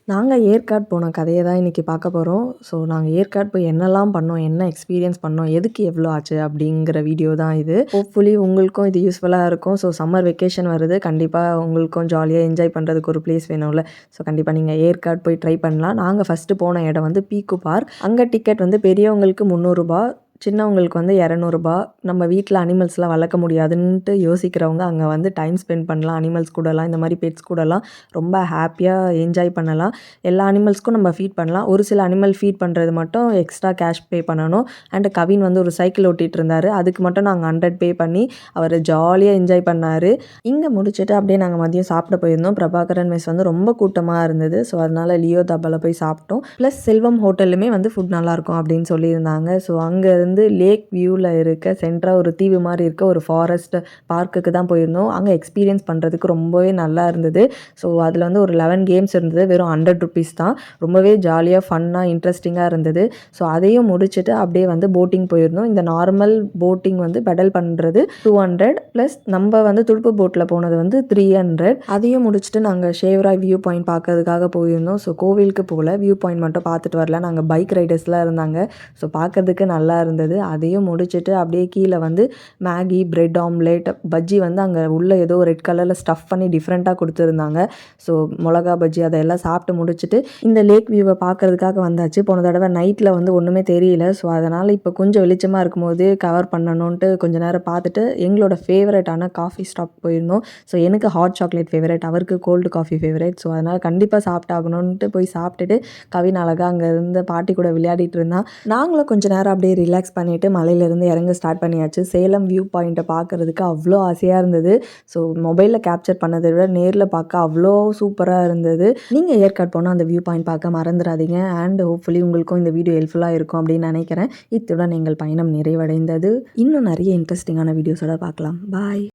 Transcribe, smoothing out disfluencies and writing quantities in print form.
நாங்கள் ஏற்காடு போன கதையை தான் இன்றைக்கி பார்க்க போகிறோம். ஸோ நாங்கள் ஏற்காடு போய் என்னெல்லாம் பண்ணோம், என்ன எக்ஸ்பீரியன்ஸ் பண்ணோம், எதுக்கு எவ்வளோ ஆச்சு அப்படிங்கிற வீடியோ தான் இது. ஹோப்ஃபுல்லி உங்களுக்கும் இது யூஸ்ஃபுல்லாக இருக்கும். ஸோ சம்மர் வெக்கேஷன் வருது, கண்டிப்பாக உங்களுக்கும் ஜாலியாக என்ஜாய் பண்ணுறதுக்கு ஒரு பிளேஸ் வேணும்ல. ஸோ கண்டிப்பாக நீங்கள் ஏற்காடு போய் ட்ரை பண்ணலாம். நாங்கள் ஃபஸ்ட்டு போன இடம் வந்து பீக்கு பார்க். அங்கே டிக்கெட் வந்து பெரியவங்களுக்கு ₹300, சின்னவங்களுக்கு வந்து ₹200. நம்ம வீட்டில் அனிமல்ஸ்லாம் வளர்க்க முடியாதுன்ட்டு யோசிக்கிறவங்க அங்கே வந்து டைம் ஸ்பெண்ட் பண்ணலாம். அனிமல்ஸ் கூடலாம், இந்த மாதிரி பெட்ஸ் கூடலாம் ரொம்ப ஹாப்பியாக என்ஜாய் பண்ணலாம். எல்லா அனிமல்ஸ்க்கும் நம்ம ஃபீட் பண்ணலாம். ஒரு சில அனிமல் ஃபீட் பண்ணுறது மட்டும் எக்ஸ்ட்ரா கேஷ் பே பண்ணணும். அண்ட் கவின் வந்து ஒரு சைக்கிள் ஓட்டிகிட்டு இருந்தார். அதுக்கு மட்டும் நாங்கள் 100 பே பண்ணி அவர் ஜாலியாக என்ஜாய் பண்ணார். இங்கே முடிச்சுட்டு அப்படியே நாங்கள் மதியம் சாப்பிட போயிருந்தோம். பிரபாகரன் மெஸ் வந்து ரொம்ப கூட்டமாக இருந்தது. ஸோ அதனால் லியோ தாபாவில் போய் சாப்பிட்டோம். ப்ளஸ் செல்வம் ஹோட்டல்லுமே வந்து ஃபுட் நல்லாயிருக்கும் அப்படின்னு சொல்லியிருந்தாங்க. ஸோ அங்கே வந்து லேக் வியூவில் இருக்க சென்ட்ராக ஒரு தீவு மாதிரி இருக்க ஒரு ஃபாரஸ்ட் பார்க்குக்கு தான் போயிருந்தோம். அங்கே எக்ஸ்பீரியன்ஸ் பண்ணுறதுக்கு ரொம்பவே நல்லா இருந்தது. ஸோ அதில் வந்து ஒரு 11 கேம்ஸ் இருந்தது. வெறும் ₹100 தான். ரொம்பவே ஜாலியாக ஃபன்னாக இன்ட்ரெஸ்டிங்காக இருந்தது. ஸோ அதையும் முடிச்சுட்டு அப்படியே வந்து போட்டிங் போயிருந்தோம். இந்த நார்மல் போட்டிங் வந்து பெடல் பண்ணுறது 200, ப்ளஸ் நம்ம வந்து துடுப்பு போட்டில் போனது வந்து 300. அதையும் முடிச்சுட்டு நாங்கள் ஷேவ்ராய் வியூ பாயிண்ட் பார்க்கறதுக்காக போயிருந்தோம். ஸோ கோவிலுக்கு போகல, வியூ பாயிண்ட் மட்டும் பார்த்துட்டு வரல. நாங்கள் பைக் ரைடர்ஸ்லாம் இருந்தாங்க. ஸோ பார்க்கறதுக்கு நல்லா இருந்தது. அதையும் முடிச்சுட்டு அப்படியே கீழே வந்து மேகி, பிரெட் ஆம்லேட், பஜ்ஜி வந்து அங்கே உள்ள ஏதோ ரெட் கலரில் ஸ்டஃப் பண்ணி டிஃப்ரெண்ட்டாக கொடுத்துருந்தாங்க. ஸோ மிளகா பஜ்ஜி அதையெல்லாம் சாப்பிட்டு முடிச்சுட்டு இந்த லேக் வியூவை பார்க்கறதுக்காக வந்தாச்சு. போன தடவை நைட்டில் வந்து ஒன்றுமே தெரியல. ஸோ அதனால் இப்போ கொஞ்சம் வெளிச்சமாக இருக்கும்போது கவர் பண்ணணுன்ட்டு கொஞ்சம் நேரம் பார்த்துட்டு எங்களோட ஃபேவரட்டான காஃபி ஸ்டாப் போயிருந்தோம். ஸோ எனக்கு ஹாட் சாக்லேட் ஃபேவரட், அவருக்கு கோல்டு காஃபி ஃபேவரட். ஸோ அதனால் கண்டிப்பாக சாப்பிட்டாகணுன்ட்டு போய் சாப்பிட்டுட்டு கவின் அழகாக அங்கே இருந்த பாட்டி கூட விளையாடிட்டு இருந்தான். நாங்களும் கொஞ்சம் நேரம் அப்படியே ரிலாக்ஸ் பண்ணிவிட்டு மலையிலேருந்து இறங்க ஸ்டார்ட் பண்ணியாச்சு. சேலம் வியூ பாயிண்ட்டை பார்க்குறதுக்கு அவ்வளோ ஆசையாக இருந்தது. ஸோ மொபைலில் கேப்சர் பண்ணதை விட நேரில் பார்க்க அவ்வளோ சூப்பராக இருந்தது. நீங்கள் ஏற்காடு போனால் அந்த வியூ பாயிண்ட் பார்க்க மறந்துடாதீங்க. அண்ட் ஹோப்ஃபுல்லி உங்களுக்கும் இந்த வீடியோ ஹெல்ப்ஃபுல்லாக இருக்கும் அப்படின்னு நினைக்கிறேன். இத்துடன் எங்கள் பயணம் நிறைவடைந்தது. இன்னும் நிறைய இன்ட்ரெஸ்டிங்கான வீடியோஸோட பார்க்கலாம். பாய்.